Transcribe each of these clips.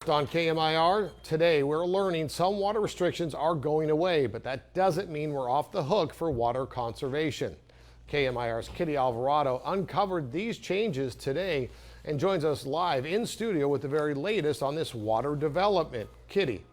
On KMIR today, we're learning some water restrictions are going away, but that doesn't mean we're off the hook for water conservation. KMIR's Kitty Alvarado uncovered these changes today and joins us live in studio with the very latest on this water development. Kitty.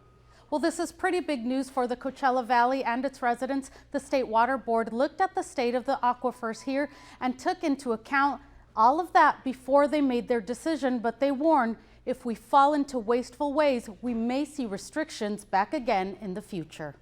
Well, this is pretty big news for the Coachella Valley and its residents. The State Water Board looked at the state of the aquifers here and took into account all of that before they made their decision, but they warn if we fall into wasteful ways, we may see restrictions back again in the future.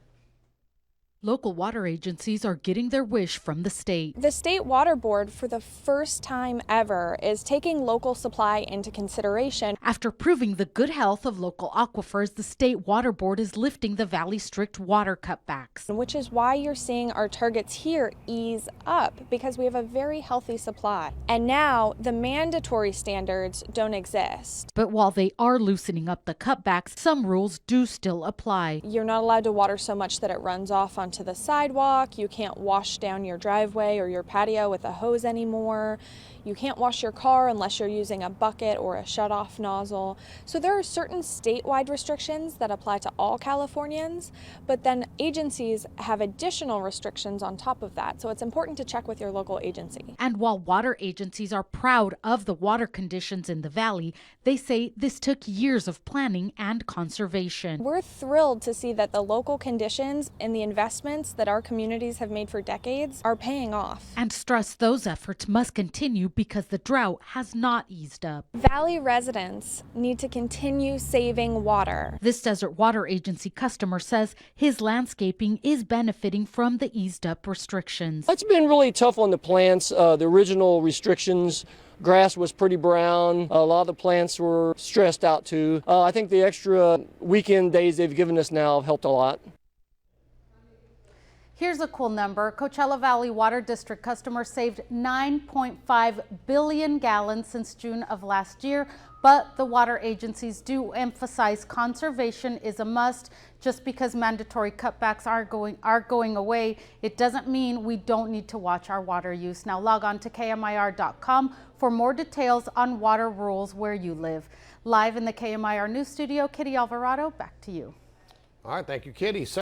Local water agencies are getting their wish from the state. The State Water Board, for the first time ever, is taking local supply into consideration. After proving the good health of local aquifers, the State Water Board is lifting the Valley's strict water cutbacks. Which is why you're seeing our targets here ease up, because we have a very healthy supply. And now the mandatory standards don't exist. But while they are loosening up the cutbacks, some rules do still apply. You're not allowed to water so much that it runs off onto the sidewalk. You can't wash down your driveway or your patio with a hose anymore. You can't wash your car unless you're using a bucket or a shutoff nozzle. So there are certain statewide restrictions that apply to all Californians, but then agencies have additional restrictions on top of that. So it's important to check with your local agency. And while water agencies are proud of the water conditions in the valley, they say this took years of planning and conservation. We're thrilled to see that the local conditions and the investments that our communities have made for decades are paying off. And stress those efforts must continue because the drought has not eased up. Valley residents need to continue saving water. This Desert Water Agency customer says his landscaping is benefiting from the eased up restrictions. It's been really tough on the plants. The original restrictions, grass was pretty brown. A lot of the plants were stressed out too. I think the extra weekend days they've given us now have helped a lot. Here's a cool number. Coachella Valley Water District customers saved 9.5 billion gallons since June of last year, but the water agencies do emphasize conservation is a must. Just because mandatory cutbacks are going away, it doesn't mean we don't need to watch our water use. Now log on to KMIR.com for more details on water rules where you live. Live in the KMIR News Studio, Kitty Alvarado, back to you. All right, thank you, Kitty.